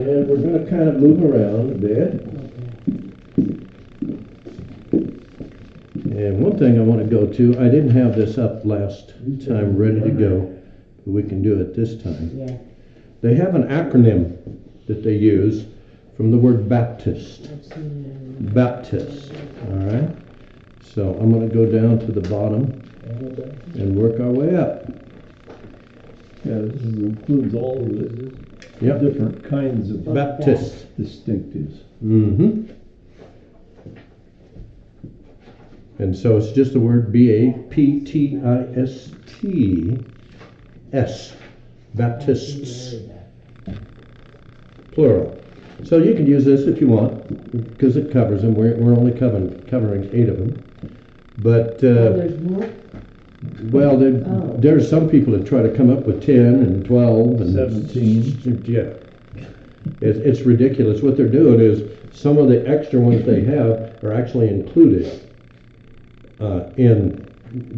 And we're going to kind of move around a bit. And one thing I want to go to, I didn't have this up last time ready to go, but we can do it this time. Yeah. They have an acronym that they use from the word Baptist. Baptist, all right? So I'm going to go down to the bottom and work our way up. Yeah, this includes all of the different kinds of Baptist distinctives. Mm-hmm. And so it's just the word B-A-P-T-I-S-T-S. Baptists. Plural. So you can use this if you want, because it covers them. We're only covering 8 of them. But, there's more? well, there's some people that try to come up with 10 and 12 and 17. Yeah. It's ridiculous. What they're doing is some of the extra ones they have are actually included in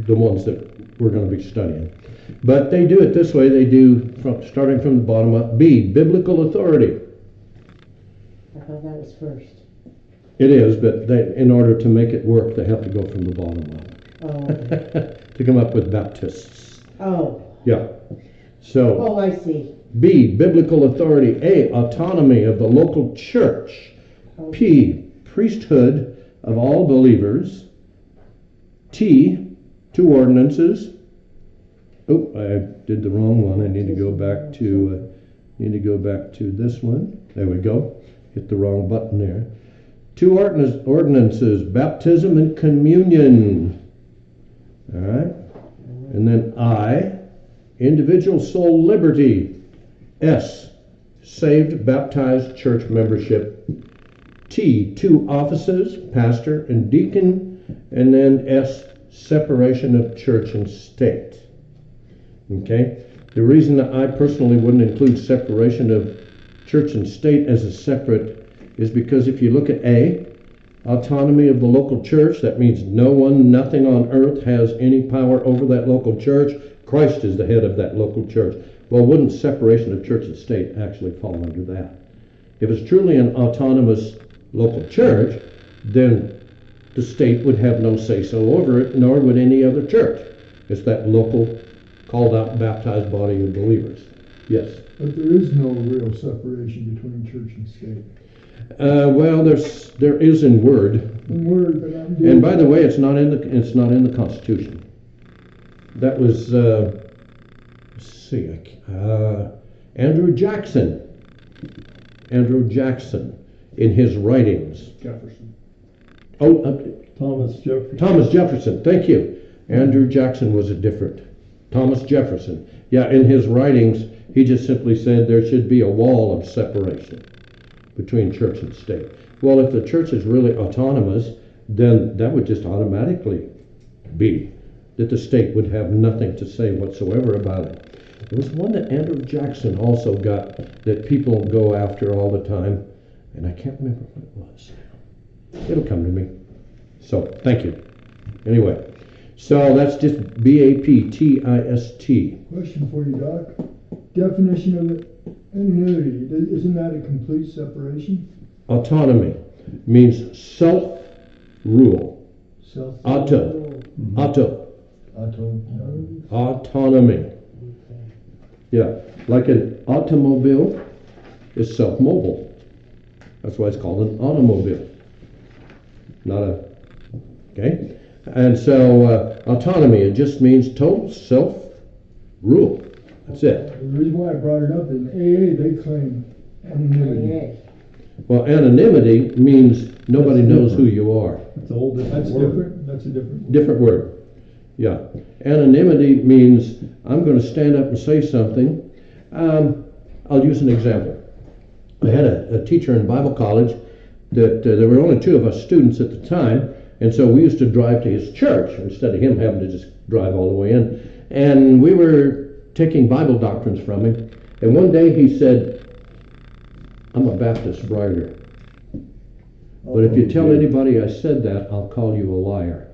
the ones that we're going to be studying. But they do it this way. They do, starting from the bottom up, B, biblical authority. I thought that was first. It is, but in order to make it work, they have to go from the bottom up. Oh. To come up with Baptists. Oh. Yeah. So. Oh, I see. B, biblical authority. A, autonomy of the local church. Okay. P, priesthood of all believers. T, 2 ordinances. Oh, I did the wrong one. I need to go back to this one. There we go. Hit the wrong button there. 2 ordinances, baptism and communion. All right. And then I, individual soul liberty. S, saved, baptized church membership. T, 2 offices, pastor and deacon. And then S, separation of church and state. Okay? The reason that I personally wouldn't include separation of church and state as a separate is because if you look at A, autonomy of the local church, that means no one, nothing on earth has any power over that local church. Christ is the head of that local church. Well, wouldn't separation of church and state actually fall under that? If it's truly an autonomous local church, then the state would have no say-so over it, nor would any other church. It's that local, called out, baptized body of believers. Yes? But there is no real separation between church and state. Well, there is in word. In word, but and by the way, it's not in the Constitution. That was let's see, Andrew Jackson. Andrew Jackson, in his writings. Jefferson. Oh, Thomas Jefferson. Thomas Jefferson. Thank you. Andrew Jackson was a different. Thomas Jefferson. Yeah, in his writings, he just simply said there should be a wall of separation between church and state. Well, if the church is really autonomous, then that would just automatically be that the state would have nothing to say whatsoever about it. There was one that Andrew Jackson also got that people go after all the time, and I can't remember what it was. It'll come to me. So, thank you. Anyway, so that's just B-A-P-T-I-S-T. Question for you, Doc. Definition of anonymity, isn't that a complete separation? Autonomy means self-rule. Self-rule. Autonomy. Yeah, like an automobile is self-mobile. That's why it's called an automobile. Not a, okay? And so autonomy, it just means total self-rule. That's it. The reason why I brought it up is AA, they claim anonymity. AA. Well, anonymity means nobody knows who you are. That's a whole different That's word. different. That's a different word. Different word. Yeah. Anonymity means I'm going to stand up and say something. I'll use an example. I had a teacher in Bible college that there were only 2 of us students at the time, and so we used to drive to his church instead of him having to just drive all the way in. And we were taking Bible doctrines from him, and one day he said, "I'm a Baptist writer, but if you tell anybody I said that, I'll call you a liar."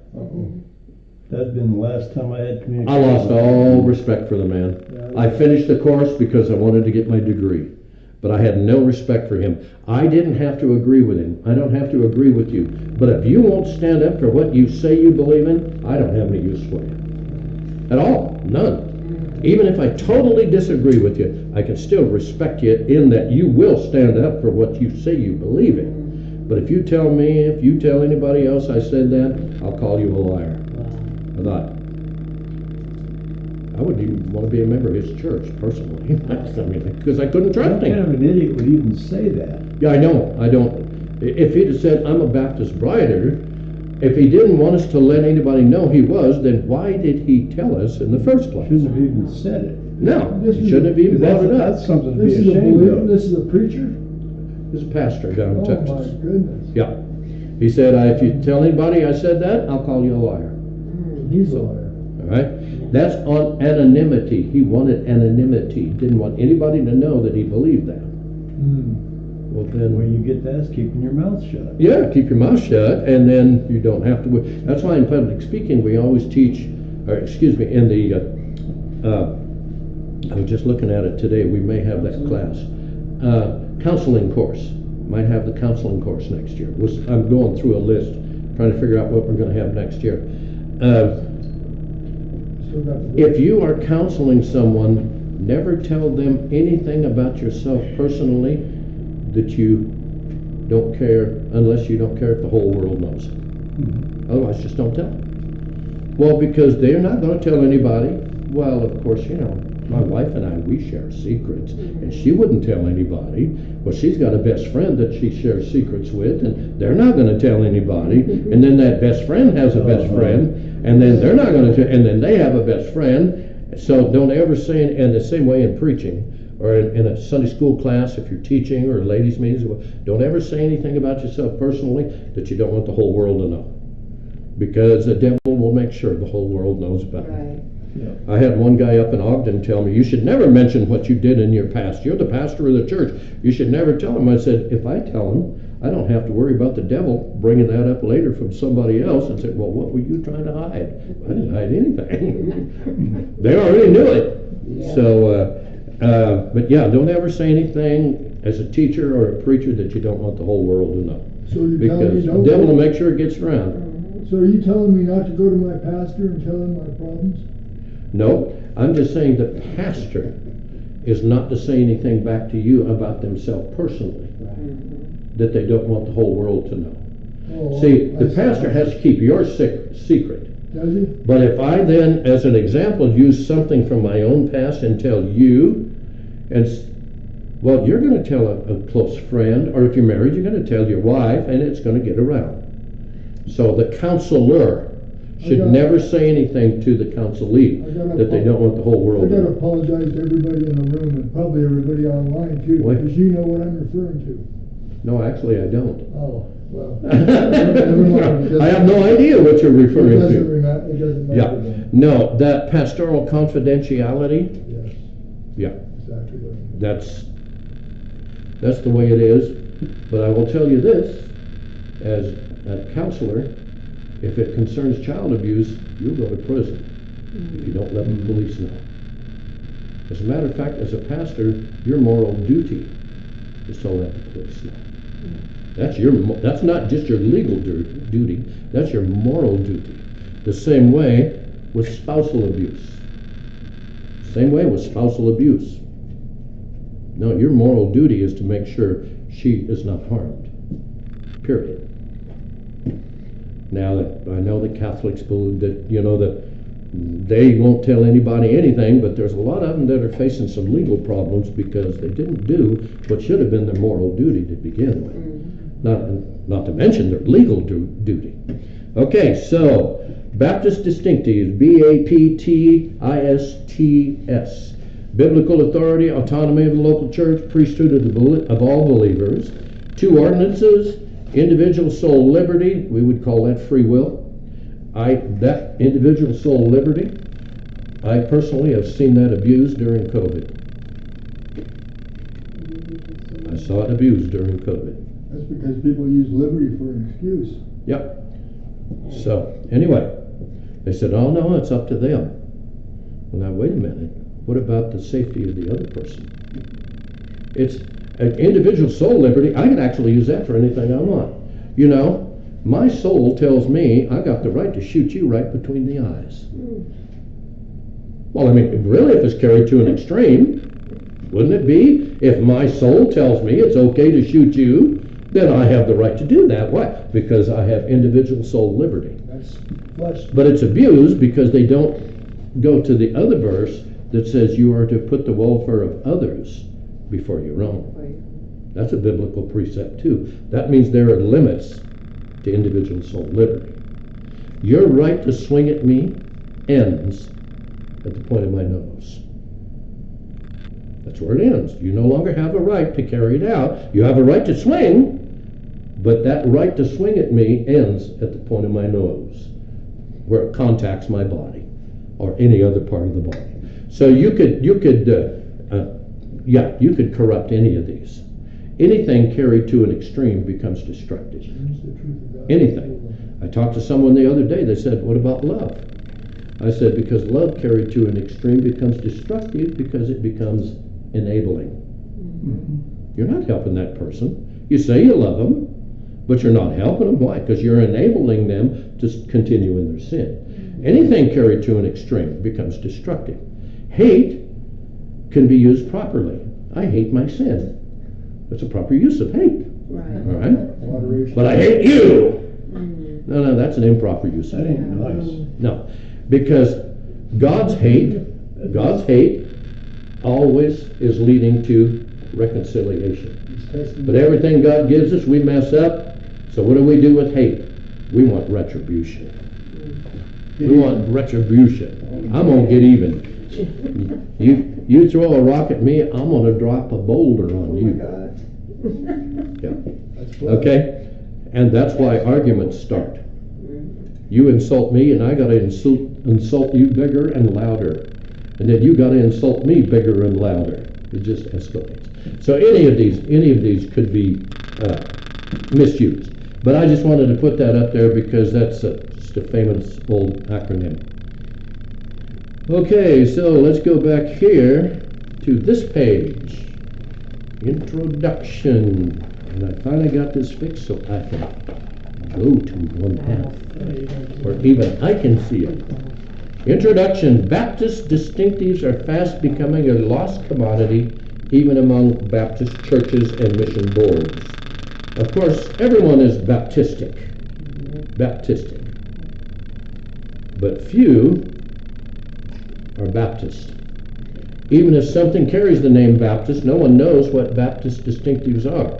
That'd been the last time I had communication. I lost all respect for the man. I finished the course because I wanted to get my degree. but I had no respect for him. I didn't have to agree with him. I don't have to agree with you. But if you won't stand up for what you say you believe in, I don't have any use for you. At all. None. Even if I totally disagree with you, I can still respect you in that you will stand up for what you say you believe in. But if you tell me, if you tell anybody else I said that, I'll call you a liar. I thought, I wouldn't even want to be a member of his church, personally. I mean, because I couldn't trust What kind of him. an idiot would even say that? Yeah, I know. I don't. If he'd have said, I'm a Baptist writer, if he didn't want us to let anybody know he was, then why did he tell us in the first place? Shouldn't have even said it. No, he shouldn't have even brought it up. That's something to This be is a ashamed believer, of. this is a preacher? He's a pastor down in Oh, Texas. my goodness. Yeah. He said, if you tell anybody I said that, I'll call you a liar. He's a liar. All right? That's on anonymity. He wanted anonymity. Didn't want anybody to know that he believed that. Well, The then, way you get that is keeping your mouth shut. yeah, keep your mouth shut, and then you don't have to. That's why in public speaking we always teach, or excuse me, in the. I was just looking at it today. We may have that class, counseling course. Might have the counseling course next year. I'm going through a list, trying to figure out what we're going to have next year. Still got the- If you are counseling someone, never tell them anything about yourself personally that you don't care, unless you don't care if the whole world knows it. Otherwise, just don't tell them. Well, because they're not going to tell anybody. Well, of course, my wife and I, we share secrets, and she wouldn't tell anybody. Well, she's got a best friend that she shares secrets with, and they're not going to tell anybody. And then that best friend has a best friend, and then they're not going to tell, and then they have a best friend. So don't ever say, in the same way in preaching, or in a Sunday school class, if you're teaching, or ladies' meetings, don't ever say anything about yourself personally that you don't want the whole world to know. Because the devil will make sure the whole world knows about it. Right. Yeah. I had one guy up in Ogden tell me, you should never mention what you did in your past. You're the pastor of the church. You should never tell him. I said, if I tell him, I don't have to worry about the devil bringing that up later from somebody else and say, well, what were you trying to hide? I didn't hide anything. They already knew it. Yeah. So, but yeah, don't ever say anything as a teacher or a preacher that you don't want the whole world to know. So you're telling Because me the don't devil will go- make sure it gets around. So are you telling me not to go to my pastor and tell him my problems? No, I'm just saying the pastor is not to say anything back to you about themselves personally that they don't want the whole world to know. Oh, See, I the pastor has to keep your secret. Does he? But if I then, as an example, use something from my own past and tell you, well, you're going to tell a close friend, or if you're married, you're going to tell your wife, and it's going to get around. So the counselor should never say anything to the counselee that they don't want the whole I world to gotta know. apologize to everybody in the room and probably everybody online too, What? because you know what I'm referring to. No, actually, I don't. Oh, well. Never mind. It I have no idea what you're It referring doesn't to. it doesn't matter Yeah, then. no, that pastoral confidentiality, Yes, yeah, exactly what I mean. that's the way it is. But I will tell you this, as a counselor, if it concerns child abuse, you'll go to prison if you don't let the police know. As a matter of fact, as a pastor, your moral duty is to let the police know. That's not just your legal duty, that's your moral duty. The same way with spousal abuse. Same way with spousal abuse. No, your moral duty is to make sure she is not harmed. Period. Now, I know the Catholics believe that, that they won't tell anybody anything, but there's a lot of them that are facing some legal problems because they didn't do what should have been their moral duty to begin with. Not to mention their legal duty. Okay, so Baptist distinctives, Baptists. Biblical authority, autonomy of the local church, priesthood of all believers. 2 ordinances, individual soul liberty, we would call that free will. That individual soul liberty, I personally have seen that abused during COVID. I saw it abused during COVID. That's because people use liberty for an excuse. Yep. So, anyway, they said, oh no, it's up to them. Well, now wait a minute. What about the safety of the other person? Individual soul liberty, I can actually use that for anything I want. You know, my soul tells me I got the right to shoot you right between the eyes. Well, I mean, really, if it's carried to an extreme, wouldn't it be? If my soul tells me it's okay to shoot you, then I have the right to do that. Why? Because I have individual soul liberty. That's flesh. But it's abused because they don't go to the other verse that says you are to put the welfare of others before your own. That's a biblical precept too. That means there are limits to individual soul liberty. Your right to swing at me ends at the point of my nose. That's where it ends. You no longer have a right to carry it out. You have a right to swing, but that right to swing at me ends at the point of my nose, where it contacts my body or any other part of the body. So you could corrupt any of these. Anything carried to an extreme becomes destructive. Anything. I talked to someone the other day. They said, "What about love?" I said, because love carried to an extreme becomes destructive because it becomes enabling. You're not helping that person. You say you love them, but you're not helping them. Why? Because you're enabling them to continue in their sin. Anything carried to an extreme becomes destructive. Hate can be used properly. I hate my sin. That's a proper use of hate. Right. All right? Moderation. But I hate you. No, that's an improper use of That hate. ain't nice. No, because God's hate always is leading to reconciliation. He's testing But everything God gives us, we mess up. So what do we do with hate? We want retribution. We want retribution. I'm gonna get even. You throw a rock at me, I'm gonna drop a boulder on you. Yeah. That's flesh. Okay? And that's why arguments start. You insult me, and I got to insult you bigger and louder. And then you got to insult me bigger and louder. It just escalates. So any of these could be misused. But I just wanted to put that up there because that's just a famous old acronym. Okay, so let's go back here to this page. Introduction. And I finally got this fixed so I can go to one half. Or even I can see it. Introduction. Baptist distinctives are fast becoming a lost commodity even among Baptist churches and mission boards. Of course, everyone is Baptistic. But few are Baptist. Even if something carries the name Baptist, no one knows what Baptist distinctives are.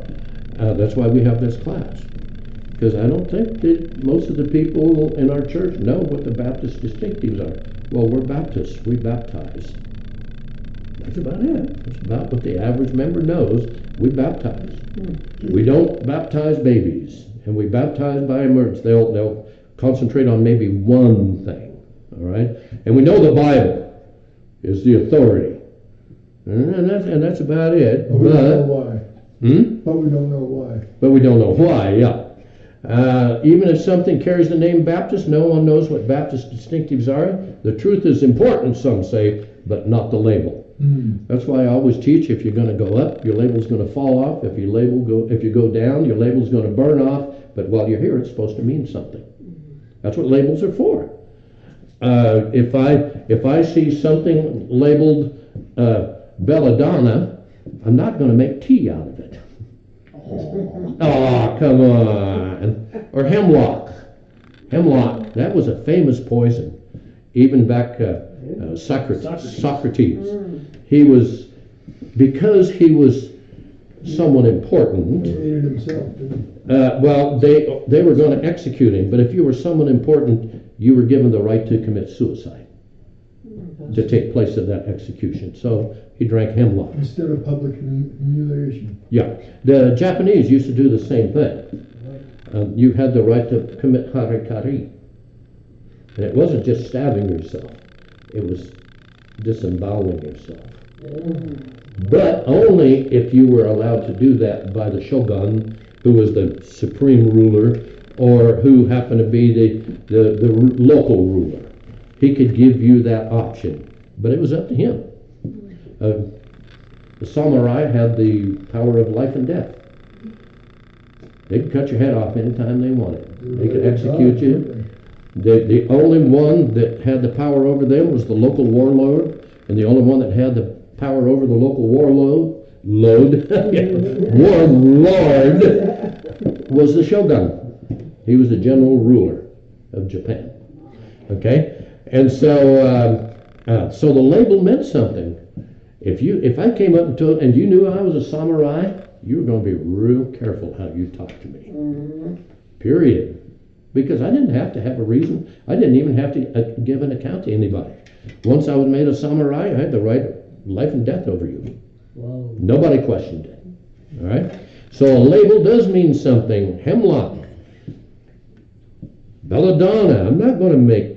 That's why we have this class. Because I don't think that most of the people in our church know what the Baptist distinctives are. Well, we're Baptists. We baptize. That's about it. That's about what the average member knows. We baptize. We don't baptize babies. And we baptize by emergence. They'll concentrate on maybe one thing. All right? And we know the Bible is the authority. And that's about it. But we don't know why. But we don't know why. But we don't know why, yeah. Even if something carries the name Baptist, no one knows what Baptist distinctives are. The truth is important, some say, but not the label. That's why I always teach, if you're going to go up, your label's going to fall off. If you go down, your label's going to burn off. But while you're here, it's supposed to mean something. That's what labels are for. If I see something labeled belladonna, I'm not going to make tea out of it. Oh, come on. Or hemlock. Hemlock. That was a famous poison. Even back Socrates. Because he was someone important. He ate it himself, didn't he? Well, they were going to execute him. But if you were someone important, you were given the right to commit suicide. To take place of that execution. So he drank hemlock. Instead of public humiliation. Yeah. The Japanese used to do the same thing. You had the right to commit harikari. And it wasn't just stabbing yourself. It was disemboweling yourself. But only if you were allowed to do that by the shogun, who was the supreme ruler, or who happened to be the local ruler. He could give you that option, but it was up to him. The samurai had the power of life and death. They could cut your head off anytime they wanted. They could execute you. The only one that had the power over them was the local warlord, and the only one that had the power over the local warlord was the shogun. He was the general ruler of Japan. Okay, and so so the label meant something. If I came up and you knew I was a samurai, you were going to be real careful how you talk to me. Period. Because I didn't have to have a reason. I didn't even have to give an account to anybody. Once I was made a samurai, I had the right of life and death over you. Whoa. Nobody questioned it. All right? So a label does mean something. Hemlock. Belladonna. I'm not going to make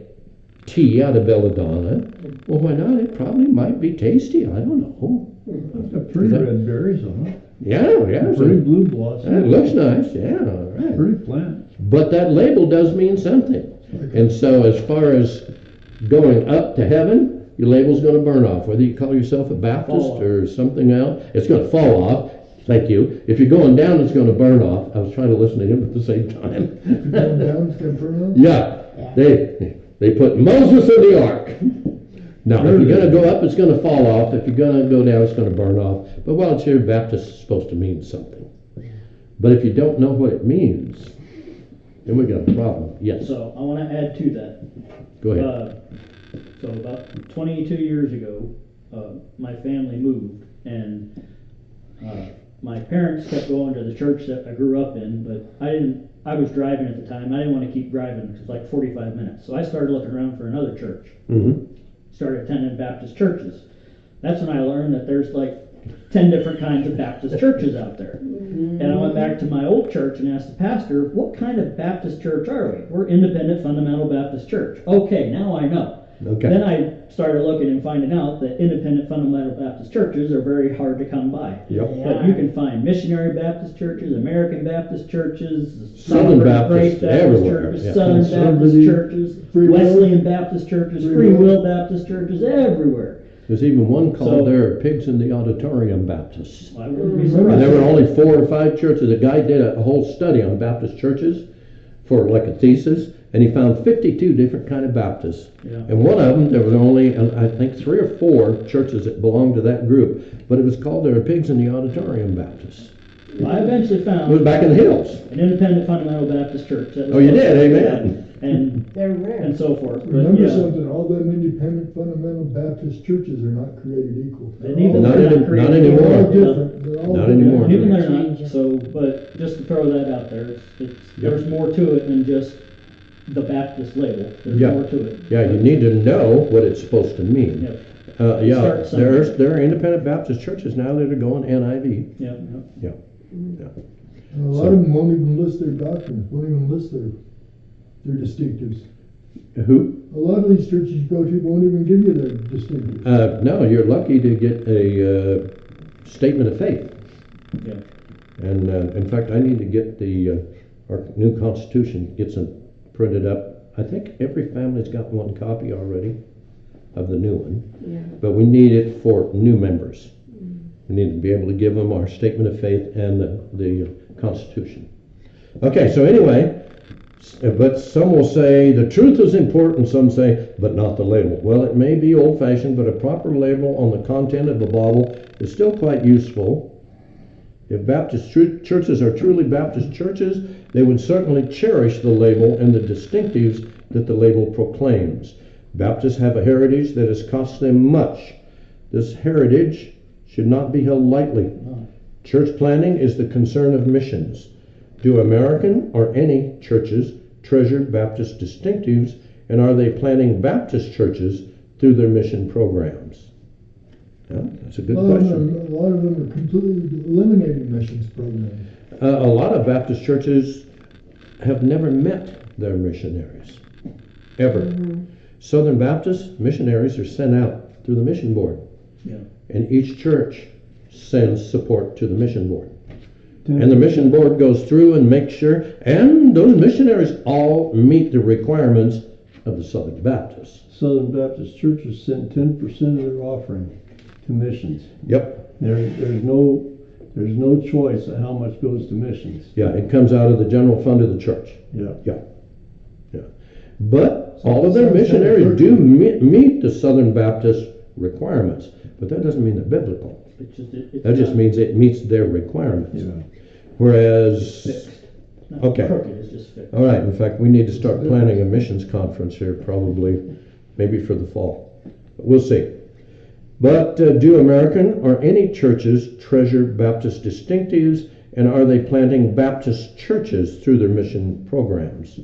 tea out of belladonna. Well, why not? It probably might be tasty. I don't know. It's got pretty red berries on it. Yeah. Pretty blue blossom. It looks nice. Yeah, all right. Pretty plant. But that label does mean something. And so as far as going up to heaven, your label's going to burn off. Whether you call yourself a Baptist or something else, it's going to fall off. Thank you. If you're going down, it's going to burn off. I was trying to listen to him at the same time. If you're going down, it's going to burn off? Yeah. They put Moses in the ark. Now, if you're going to go up, it's going to fall off. If you're going to go down, it's going to burn off. But while it's here, Baptist is supposed to mean something. But if you don't know what it means, then we got a problem. Yes. So I want to add to that. Go ahead. So about 22 years ago, my family moved, and my parents kept going to the church that I grew up in, but I was driving at the time. I didn't want to keep driving. It was like 45 minutes. So I started looking around for another church. Started attending Baptist churches. That's when I learned that there's like 10 different kinds of Baptist churches out there. And I went back to my old church and asked the pastor, what kind of Baptist church are we? We're Independent Fundamental Baptist Church. Okay, now I know. Okay. Then I started looking and finding out that Independent Fundamental Baptist churches are very hard to come by. Yep. But you can find missionary Baptist churches, American Baptist churches, Southern Baptist, Baptist everywhere. churches, Yeah. Southern Baptist churches, Free will. Wesleyan Baptist churches, Free Will Baptist churches, everywhere. There's even one called So- there Pigs in the Auditorium Baptists. I wouldn't be And surprised. there were only 4 or 5 churches. A guy did a whole study on Baptist churches for like a thesis, and he found 52 different kind of Baptists. Yeah. And one of them, there was only, I think, 3 or 4 churches that belonged to that group. But it was called there Pigs in the Auditorium Baptists. I eventually It was found back in the hills. an Independent Fundamental Baptist church. That was Oh, you did? close. Amen. And They're rare. and so forth. But Remember yeah, something, all them independent fundamental Baptist churches are not created equal. And even Not they're any- not created not equal. anymore. They're all Yeah. different. They're all Not different. anymore. Even they're not. Changes. So, but just to throw that out there, there's more to it than just the Baptist label. There's Yeah. more to it. Yeah, you need to know what it's supposed to mean. Yep. Yeah, Start somewhere. there are independent Baptist churches now that are going NIV. Yep. Yep. And a lot of them won't even list their doctrines, won't even list their distinctives. Who? A lot of these churches you go to won't even give you their distinctives. No, you're lucky to get a statement of faith. Yeah. And in fact, I need to get our new Constitution, get some printed up. I think every family's got one copy already of the new one, Yeah. but we need it for new members. We need to be able to give them our statement of faith and the Constitution. Okay, so anyway, but some will say the truth is important, some say, but not the label. Well, it may be old-fashioned, but a proper label on the content of the Bible is still quite useful. If Baptist churches are truly Baptist churches, they would certainly cherish the label and the distinctives that the label proclaims. Baptists have a heritage that has cost them much. This heritage should not be held lightly. No. Church planting is the concern of missions. Do American or any churches treasure Baptist distinctives, and are they planting Baptist churches through their mission programs? Yeah, that's a good question. A lot of them are completely eliminating missions programs. A lot of Baptist churches have never met their missionaries, ever. Southern Baptist missionaries are sent out through the mission board, Yeah. and each church sends support to the mission board. And the mission board goes through and makes sure, and those missionaries all meet the requirements of the Southern Baptists. Southern Baptist churches send 10% of their offering to missions. Yep. There's no choice of how much goes to missions. Yeah, it comes out of the general fund of the church. Yeah. But all of their missionaries do meet the Southern Baptist requirements, but that doesn't mean they're biblical. That just means it meets their requirements. Yeah. Whereas, Fixed. Not Okay. crooked, it's just fixed. all right, in fact, we need to start planning a missions conference here, probably, maybe for the fall. But we'll see. But do American or any churches treasure Baptist distinctives, and are they planting Baptist churches through their mission programs?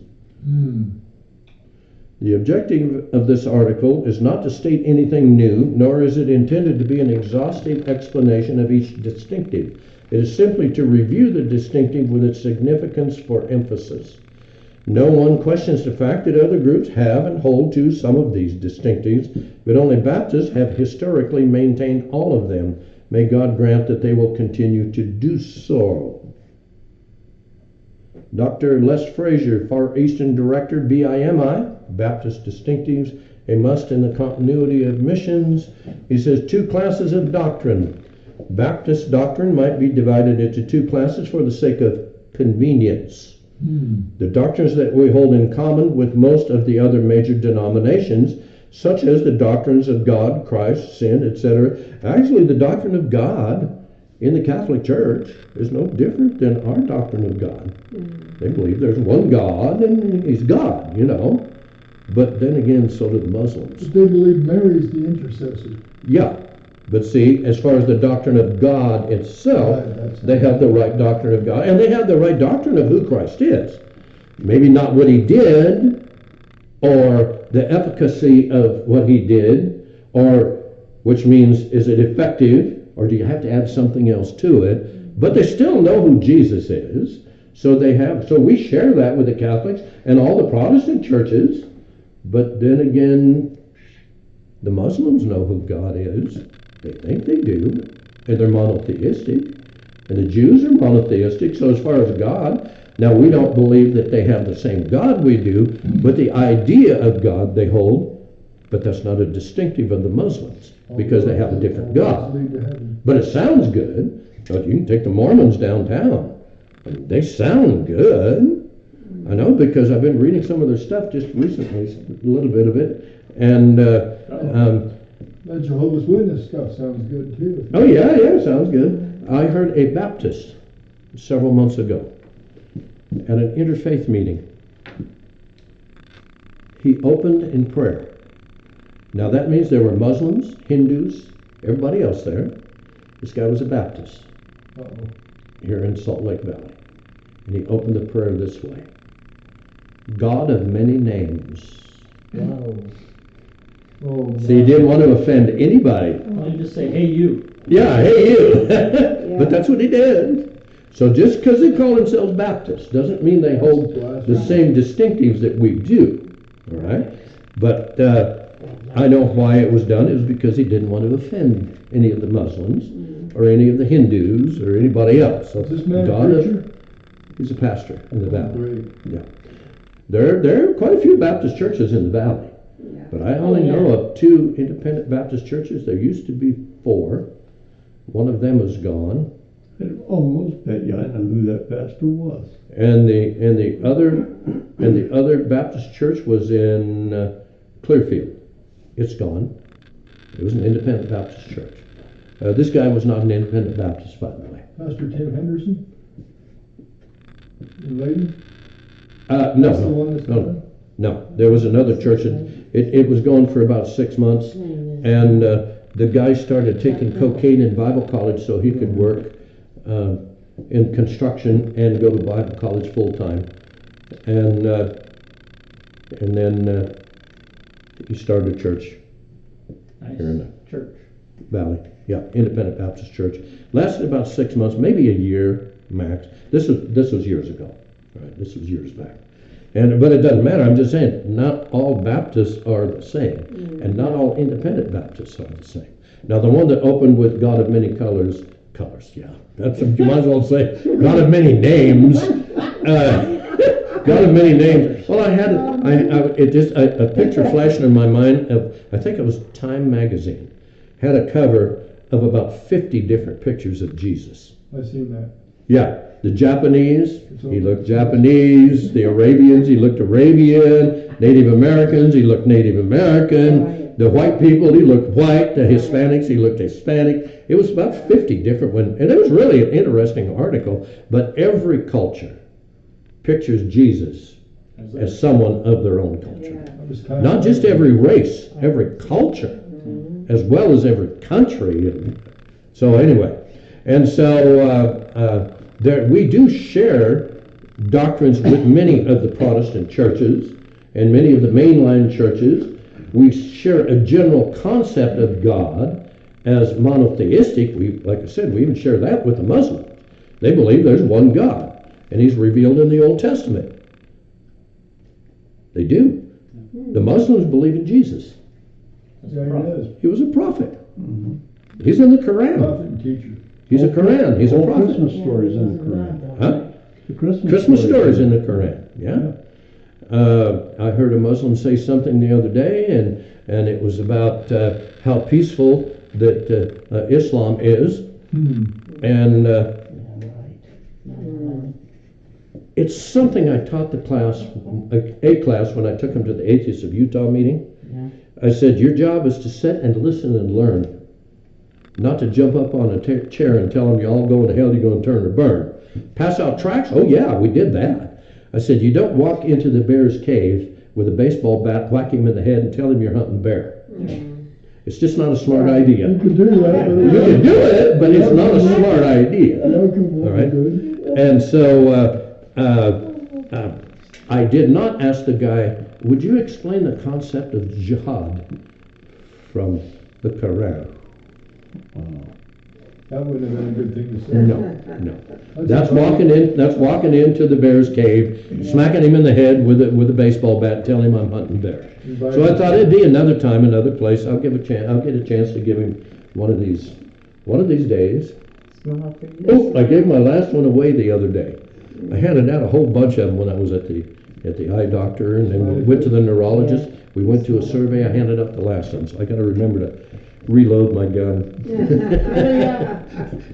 The objective of this article is not to state anything new, nor is it intended to be an exhaustive explanation of each distinctive. It is simply to review the distinctive with its significance for emphasis. No one questions the fact that other groups have and hold to some of these distinctives, but only Baptists have historically maintained all of them. May God grant that they will continue to do so. Dr. Les Frazier, Far Eastern Director, BIMI, Baptist Distinctives, a must in the continuity of missions. He says 2 classes of doctrine. Baptist doctrine might be divided into 2 classes for the sake of convenience. The doctrines that we hold in common with most of the other major denominations, such as the doctrines of God, Christ, sin, etc. Actually, the doctrine of God in the Catholic Church is no different than our doctrine of God. They believe there's one God and He's God, But then again, so do the Muslims. But they believe Mary is the intercessor. Yeah, but see, as far as the doctrine of God itself, they have the right doctrine of God, and they have the right doctrine of who Christ is. Maybe not what He did, or the efficacy of what He did, or which means, is it effective, or do you have to add something else to it? But they still know who Jesus is, so we share that with the Catholics and all the Protestant churches. But then again, the Muslims know who God is. They think they do, and they're monotheistic. And the Jews are monotheistic, so as far as God, now we don't believe that they have the same God we do, but the idea of God they hold, but that's not a distinctive of the Muslims, because they have a different God. But it sounds good. You can take the Mormons downtown. They sound good. I know, because I've been reading some of their stuff just recently, a little bit of it, and That Jehovah's Witness stuff sounds good too. oh yeah, sounds good. I heard a Baptist several months ago at an interfaith meeting. He opened in prayer. Now that means there were Muslims, Hindus, everybody else there. This guy was a Baptist here in Salt Lake Valley. And he opened the prayer this way: God of many names. Wow. Oh, So he didn't want to offend anybody. Why don't you just say, hey, you? Yeah, hey you. But that's what he did. So just because they call themselves Baptists doesn't mean they hold the same distinctives that we do. All right? But I know why it was done. It was because he didn't want to offend any of the Muslims or any of the Hindus or anybody else. So Is this man a preacher? He's a pastor in the valley. Great. Yeah. There are quite a few Baptist churches in the valley. But I only know of 2 independent Baptist churches. There used to be 4. One of them is gone. I'd almost bet you I know who that pastor was. And the other Baptist church was in Clearfield. It's gone. It was an independent Baptist church. This guy was not an independent Baptist, by the way. Pastor Tim Henderson? The lady? No, the one that's gone? no. There was another church. It was going for about 6 months, and the guy started taking cocaine in Bible college so he could work in construction and go to Bible college full time, and then he started a church Nice. here in the Church. valley. Yeah, independent Baptist church. Lasted about 6 months, maybe a year max. This was years ago. Right, this was years back. But it doesn't matter. I'm just saying, not all Baptists are the same, and not all independent Baptists are the same. Now, the one that opened with God of many colors, yeah, that's what you might as well say. God of many names. God of many names. Well, I had a picture flashing in my mind of, I think it was Time magazine, had a cover of about 50 different pictures of Jesus. I've seen that. Yeah, the Japanese, he looked Japanese. The Arabians, he looked Arabian. Native Americans, he looked Native American. The white people, he looked white. The Hispanics, he looked Hispanic. It was about 50 different ones, and it was really an interesting article. But every culture pictures Jesus as someone of their own culture. Not just every race, every culture, as well as every country. So anyway, and so we do share doctrines with many of the Protestant churches and many of the mainline churches. We share a general concept of God as monotheistic. Like I said, we even share that with the Muslims. They believe there's one God, and He's revealed in the Old Testament. They do. The Muslims believe in Jesus. Yeah, he is. He was a prophet. He's in the Quran. Prophet and teacher. He's a Quran. He's a All prophet. Christmas stories in the Quran. Huh? The Christmas stories in the Quran. Yeah. I heard a Muslim say something the other day, and it was about how peaceful that Islam is, and it's something I taught the class, a class, when I took them to the Atheists of Utah meeting. I said, your job is to sit and listen and learn, not to jump up on a chair and tell them you all go to hell, you're going to turn or burn. Pass out tracts? Oh yeah, we did that. I said, you don't walk into the bear's cave with a baseball bat, whack him in the head, and tell him you're hunting bear. It's just not a smart idea. You could do that. You can do it, but it's not a smart idea. All right? And so I did not ask the guy, would you explain the concept of jihad from the Quran? That wouldn't have been a good thing to say. No. That's walking into the bear's cave, smacking him in the head with a baseball bat, telling him I'm hunting bear. So I thought it'd be another time, another place. I'll get a chance to give him one of these days. Oh, I gave my last one away the other day. I handed out a whole bunch of them when I was at the eye doctor, and then we went to the neurologist. We went to a survey. I handed out the last one, so I got to remember to reload my gun.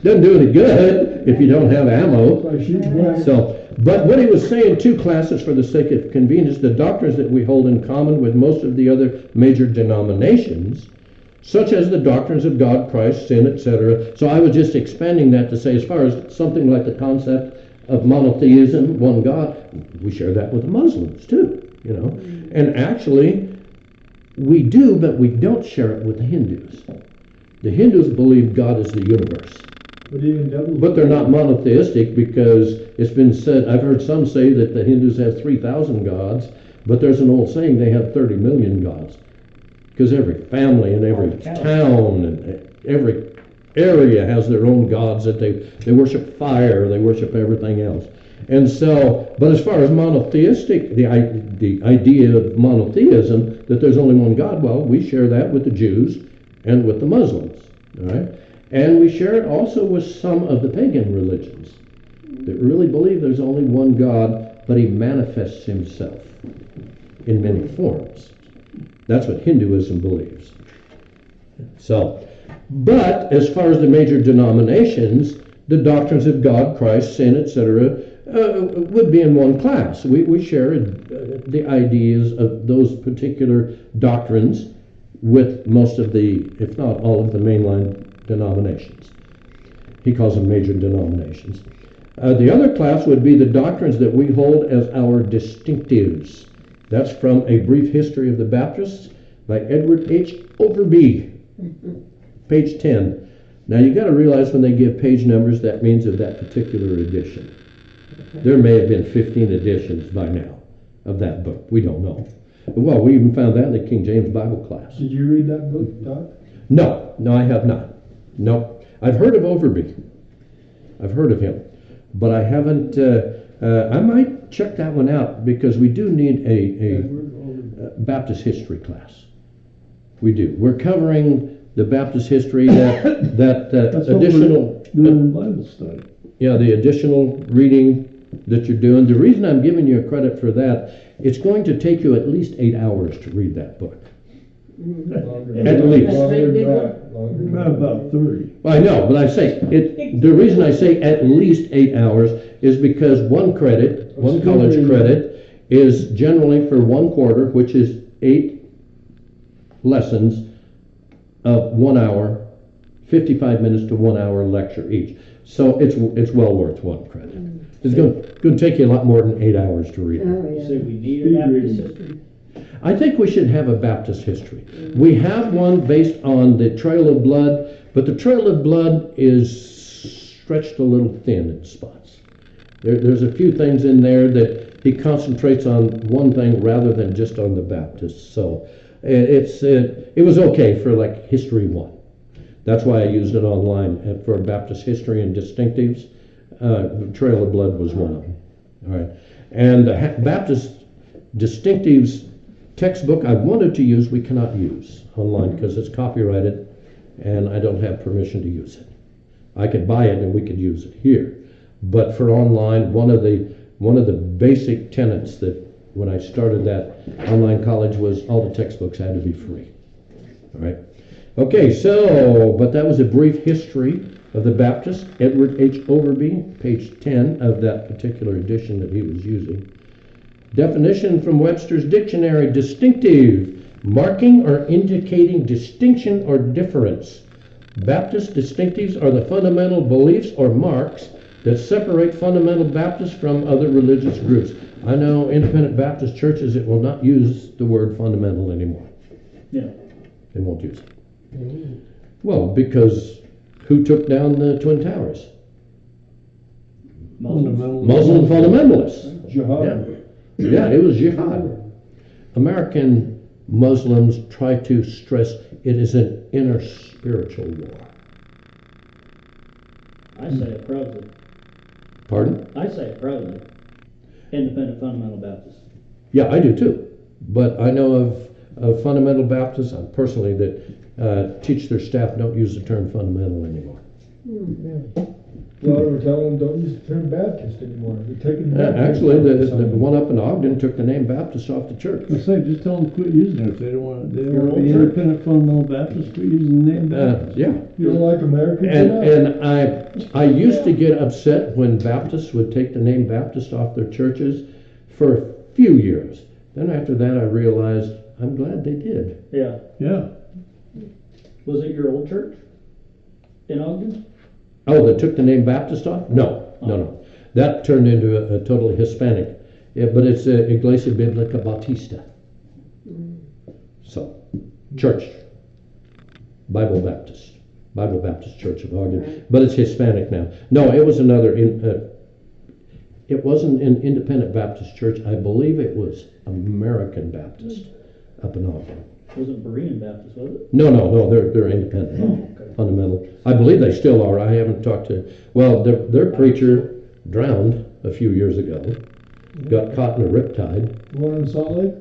Doesn't do any good if you don't have ammo. So, but what he was saying, two classes for the sake of convenience, the doctrines that we hold in common with most of the other major denominations, such as the doctrines of God, Christ, sin, etc. So I was just expanding that to say, as far as something like the concept of monotheism, one God, we share that with the Muslims too, you know. And actually, we do, but we don't share it with the Hindus. The Hindus believe God is the universe. But they're not monotheistic, because it's been said, I've heard some say that the Hindus have 3,000 gods, but there's an old saying they have 30 million gods. Because every family and every town and every area has their own gods that they worship fire, they worship everything else. And so, but as far as monotheistic, the idea of monotheism, that there's only one God, well, we share that with the Jews and with the Muslims, all right? And we share it also with some of the pagan religions that really believe there's only one God, but He manifests Himself in many forms. That's what Hinduism believes. So, but as far as the major denominations, the doctrines of God, Christ, sin, etc., would be in one class. We share the ideas of those particular doctrines with most of the, if not all of the mainline denominations. He calls them major denominations. The other class would be the doctrines that we hold as our distinctives. That's from A Brief History of the Baptists by Edward H. Overby, page 10. Now you got to realize when they give page numbers, that means of that particular edition. There may have been 15 editions by now of that book. We don't know. Well, we even found that in the King James Bible class. Did you read that book, Doc? No, I have not. No. I've heard of Overby. I've heard of him. But I haven't, I might check that one out, because we do need a Baptist history class. We do. We're covering the Baptist history, that additional doing Bible study. Yeah, the additional reading that you're doing. The reason I'm giving you a credit for that, it's going to take you at least 8 hours to read that book. At least. Longer than that, longer than that. About 30. Well, I know, but I say, the reason I say at least 8 hours is because one college credit is generally for 1 quarter, which is 8 lessons of 1 hour, 55 minutes to 1 hour lecture each. So it's well worth 1 credit. It's going to take you a lot more than 8 hours to read it. Oh, So yeah. we need a Baptist history. I think we should have a Baptist history. We have one based on the Trail of Blood, but the Trail of Blood is stretched a little thin in spots. There's a few things in there that he concentrates on one thing rather than just on the Baptists. So it was okay for like History 1. That's why I used it online for Baptist history and distinctives. The Trail of Blood was one of them. All right, and the Baptist distinctives textbook I wanted to use, we cannot use online because it's copyrighted, and I don't have permission to use it. I could buy it and we could use it here, but for online, one of the basic tenets that when I started that online college was all the textbooks had to be free. All right. Okay, so, but that was a brief history of the Baptist. Edward H. Overby, page 10 of that particular edition that he was using. Definition from Webster's Dictionary: distinctive, marking or indicating distinction or difference. Baptist distinctives are the fundamental beliefs or marks that separate fundamental Baptists from other religious groups. I know independent Baptist churches that will not use the word fundamental anymore. Yeah. They won't use it. Well, because who took down the Twin Towers? Muslim fundamentalists. Jihad. Yeah, it was jihad. American Muslims try to stress it is an inner spiritual war. I say it proudly. Pardon? I say it proudly. Independent fundamental Baptist. Yeah, I do too. But I know of fundamental Baptists personally that teach their staff don't use the term fundamental anymore. A lot of them tell them don't use the term Baptist anymore. They're taking Baptist Actually, the out of one up in Ogden took the name Baptist off the church. I say, just tell them to quit using it. If they don't want to, Your old be church? independent fundamental Baptists, quit using the name Baptist. Yeah. You don't like Americans enough? And I used to get upset when Baptists would take the name Baptist off their churches for a few years. Then after that, I realized I'm glad they did. Yeah. Yeah. Was it your old church in Ogden? Oh, they took the name Baptist off? No. That turned into a totally Hispanic. Yeah, but it's Iglesia Biblica Bautista. So, church. Bible Baptist Church of Ogden. Right. But it's Hispanic now. No, it was another, it wasn't an independent Baptist church. I believe it was American Baptist up in Ogden. Wasn't Berean Baptist, was it? No, they're independent. Oh, okay. Fundamental. I believe they still are. I haven't talked to, well, their preacher drowned a few years ago. Got caught in a riptide. The one in Salt Lake?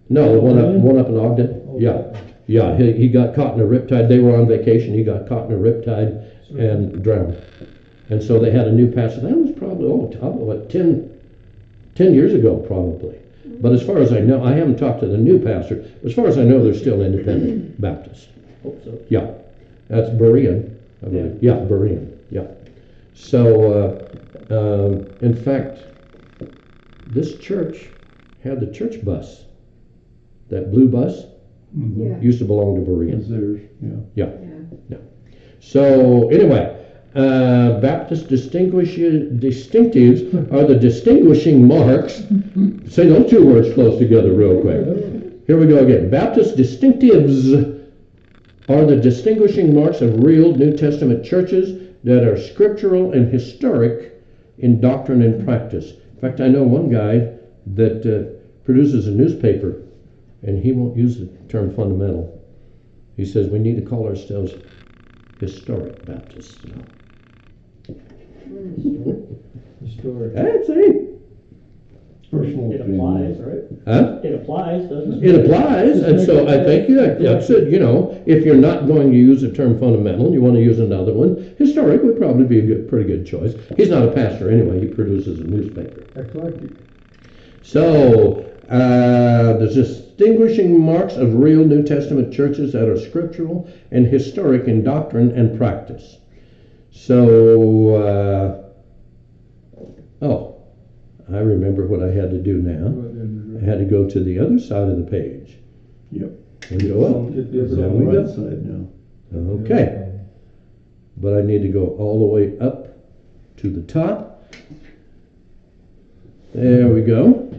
No, the one up in Ogden. Oh, Yeah, he got caught in a riptide. They were on vacation. He got caught in a riptide and drowned. And so they had a new pastor. That was probably 10 years ago, probably. But as far as I know, I haven't talked to the new pastor. As far as I know, they're still independent Baptists. Hope so. Yeah, that's Berean. I believe. Yeah, Berean. Yeah. So, in fact, this church had the church bus. That blue bus Yeah. used to belong to It's Berean. theirs, yeah. Yeah. So anyway, Baptist distinctives are the distinguishing marks. Say those two words close together real quick. Here we go again. Baptist distinctives are the distinguishing marks of real New Testament churches that are scriptural and historic in doctrine and practice. In fact, I know one guy that produces a newspaper, and he won't use the term fundamental. He says we need to call ourselves historic Baptists. Historic. That's it. Personal It opinion. applies, right? Huh? It applies, doesn't it? It applies, and so I think that's it. You know, if you're not going to use the term fundamental and you want to use another one, historic would probably be a pretty good choice. He's not a pastor anyway. He produces a newspaper. Eclectic. So, the distinguishing marks of real New Testament churches that are scriptural and historic in doctrine and practice. So, I remember what I had to do now. I had to go to the other side of the page. Yep. And go up. It's There on we the go. right side now. Okay. But I need to go all the way up to the top. There we go.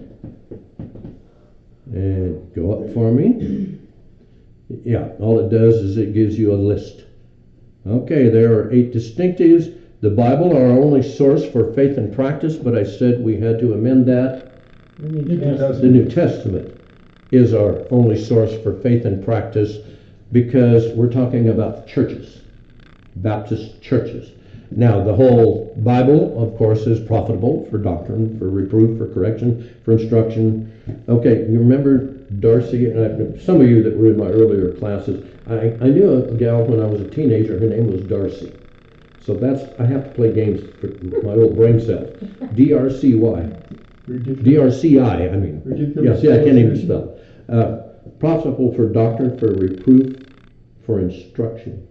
And go up for me. Yeah, all it does is it gives you a list. Okay, there are 8 distinctives. The Bible, our only source for faith and practice, but I said we had to amend that. The New Testament is our only source for faith and practice because we're talking about churches, Baptist churches. Now, the whole Bible, of course, is profitable for doctrine, for reproof, for correction, for instruction. Okay, you remember Darcy? Some of you that were in my earlier classes, I knew a gal when I was a teenager. Her name was Darcy. So I have to play games for my old brain cells. D-R-C-Y. D-R-C-I, I mean. Yes, I can't even spell. Profitable for doctrine, for reproof, for instruction,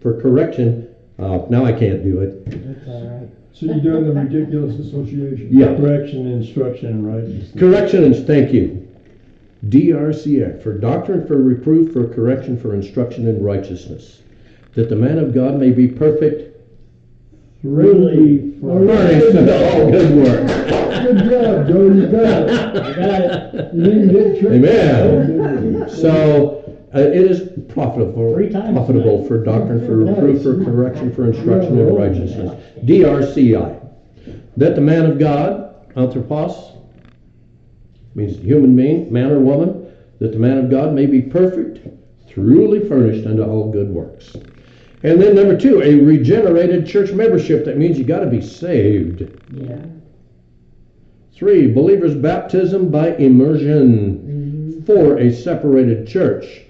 for correction. Now I can't do it. That's all right. So you're doing the ridiculous association? Yeah. Correction, instruction, and righteousness. Correction and thank you. D-R-C-I, for doctrine, for reproof, for correction, for instruction in righteousness, that the man of God may be perfect, Really furnished unto all good work. Good job, Joe, you got it. I got it. You didn't get tricked. Amen. So it is profitable 3 times profitable tonight. for doctrine, for reproof, for correction, for instruction in righteousness. D-R-C-I. That the man of God, anthropos, means human being, man or woman, that the man of God may be perfect, truly furnished unto all good works. And then number 2, a regenerated church membership. That means you got to be saved. Yeah. 3, believers' baptism by immersion. 4, a separated church.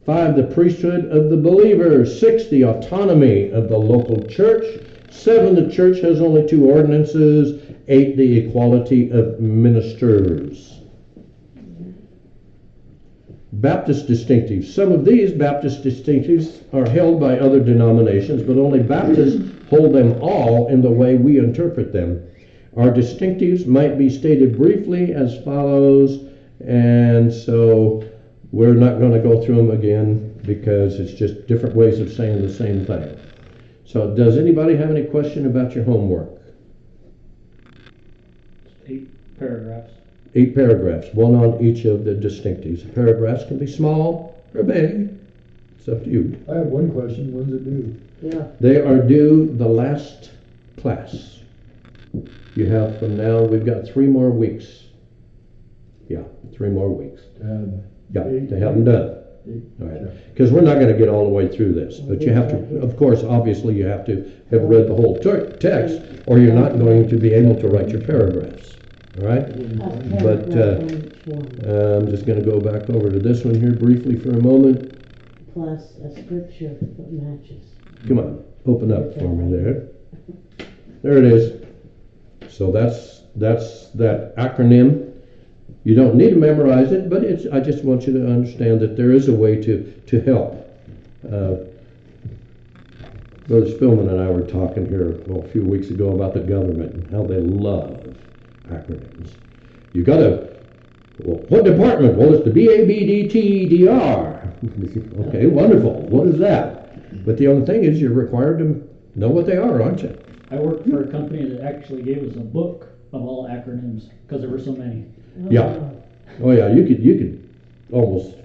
5, the priesthood of the believer. 6, the autonomy of the local church. 7, the church has only 2 ordinances. 8, the equality of ministers. Baptist distinctives. Some of these Baptist distinctives are held by other denominations, but only Baptists hold them all in the way we interpret them. Our distinctives might be stated briefly as follows, and so we're not going to go through them again because it's just different ways of saying the same thing. So does anybody have any question about your homework? 8 paragraphs. 8 paragraphs, 1 on each of the distinctives. Paragraphs can be small or big. It's up to you. I have one question. When's it due? Yeah. They are due the last class. You have from now, we've got 3 more weeks. Yeah, 3 more weeks. Yeah, to have them done. All right. Because we're not going to get all the way through this. But you have to, of course, obviously you have to have read the whole text or you're not going to be able to write your paragraphs. All right? But I'm just going to go back over to this one here briefly for a moment. Plus a scripture that matches. Come on, open up for me there. There it is. So that's that acronym. You don't need to memorize it, but I just want you to understand that there is a way to help. Brother Spillman and I were talking here a few weeks ago about the government and how they love acronyms. You got to, well, what department? Well, it's the BABDTDR. Okay, wonderful. What is that? But the other thing is you're required to know what they are, aren't you? I worked for a company that actually gave us a book of all acronyms because there were so many. Yeah. Oh yeah, you could almost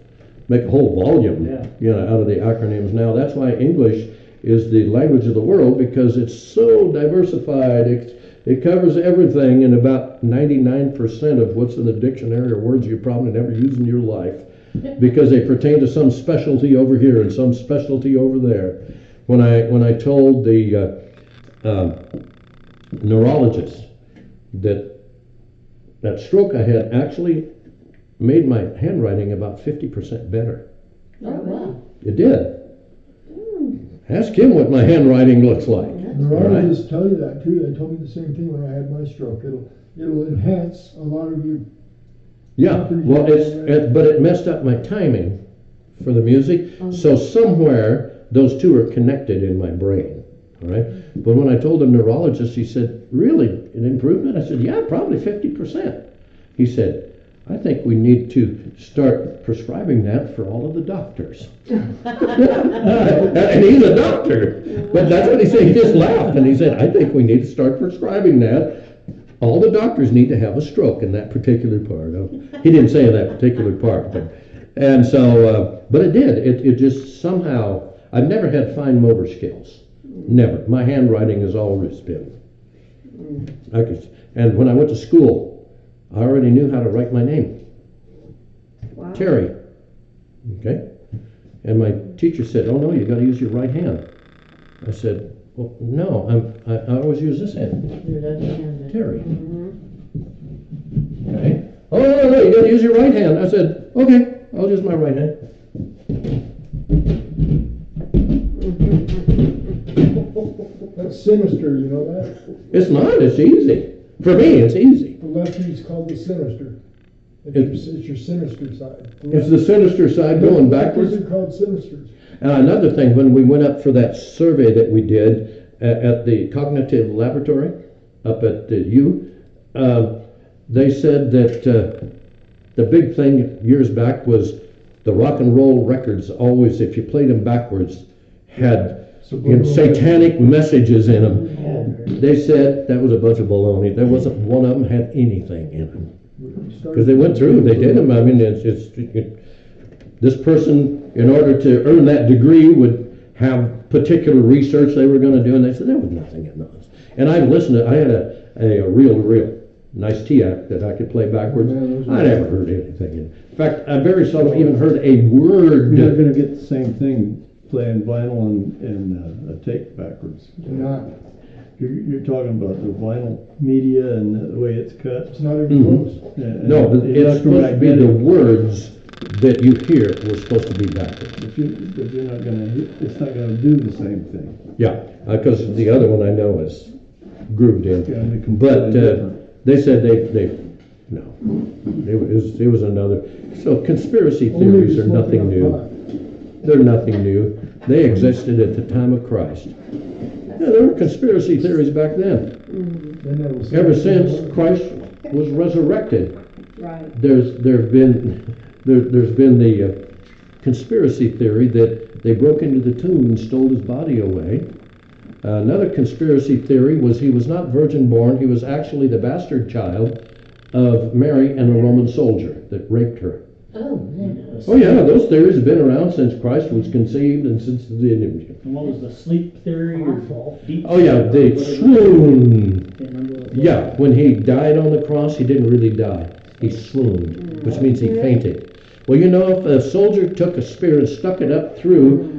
make a whole volume, out of the acronyms now. That's why English is the language of the world, because it's so diversified. It covers everything, and about 99% of what's in the dictionary are words you probably never use in your life because they pertain to some specialty over here and some specialty over there. When I told the neurologist that stroke I had actually made my handwriting about 50% better. Oh, wow. It did. Ask him what my handwriting looks like. Neurologists tell you that too. They told me the same thing when I had my stroke. It'll enhance a lot of your. Yeah, well, but it messed up my timing for the music. So somewhere those two are connected in my brain. All right. But when I told the neurologist, he said, "Really, an improvement?" I said, "Yeah, probably 50%." He said, "I think we need to start prescribing that for all of the doctors." And he's a doctor, but that's what he said. He just laughed and he said, "I think we need to start prescribing that. All the doctors need to have a stroke in that particular part." He didn't say that particular part, but it did. It just somehow. I've never had fine motor skills. Never. My handwriting has always been. And when I went to school, I already knew how to write my name. Wow. Terry. Okay? And my teacher said, "Oh no, you got to use your right hand." I said, "Well, no, I always use this hand." You're left-handed. Terry. Okay. "Oh no, you got to use your right hand." I said, "Okay, I'll use my right hand." That's sinister, you know that? It's not. It's easy. For me, it's easy. The lefty's called the sinister. It's your sinister side. It's the sinister side going backwards. These are called sinisters. And another thing, when we went up for that survey that we did at the cognitive laboratory up at the U, they said that the big thing years back was the rock and roll records always, if you played them backwards, had satanic messages in them. They said that was a bunch of baloney. There wasn't one of them had anything in them. Because they went through, they did them. I mean, this person, in order to earn that degree, would have particular research they were going to do, and they said there was nothing in those. And I listened to, I had a real nice T-act that I could play backwards. I never heard anything in fact, I very seldom even heard a word. You're not going to get the same thing playing vinyl and a tape backwards. You're not. You're talking about the vinyl media and the way it's cut. It's not even close. No, but it's supposed to be the words that you hear were supposed to be backwards. But you're not going to. It's not going to do the same thing. Yeah, because the other one I know is grooved in. Yeah, they're completely But different. they said no, it was another. So conspiracy theories are nothing new. They're nothing new. They existed at the time of Christ. Yeah, there were conspiracy theories back then. Ever since Christ was resurrected, Right. there's been the conspiracy theory that they broke into the tomb and stole his body away. Another conspiracy theory was he was not virgin born. He was actually the bastard child of Mary and a Roman soldier that raped her. Oh, man. Oh yeah, those theories have been around since Christ was conceived and since the. And what was the sleep theory or deep? Oh yeah, the whatever? swoon. Can't remember what it was. Yeah, when he died on the cross, he didn't really die. He swooned, which means he fainted. Well, you know, if a soldier took a spear and stuck it up through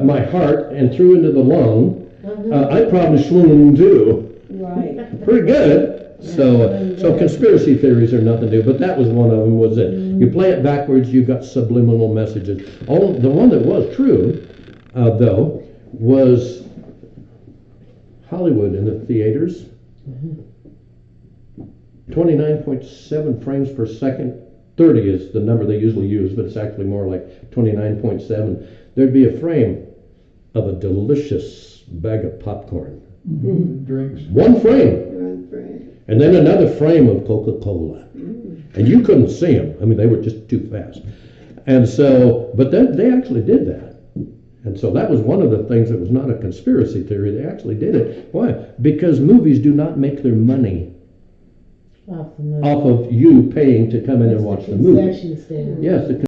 my heart and through into the lung, I'd probably swoon too. Right. Pretty good. So conspiracy theories are nothing new, but that was one of them. Was that you play it backwards, you got subliminal messages. Oh, the one that was true, though, was Hollywood in the theaters. 29.7 frames per second. 30 is the number they usually use, but it's actually more like 29.7. There'd be a frame of a delicious bag of popcorn. Drinks. One frame. And then another frame of Coca-Cola. And you couldn't see them. I mean, they were just too fast. And so, but then they actually did that. And so that was one of the things that was not a conspiracy theory. They actually did it. Why? Because movies do not make their money Off the movie. off of you paying to come in and watch the movie. Concession stand. Yes, the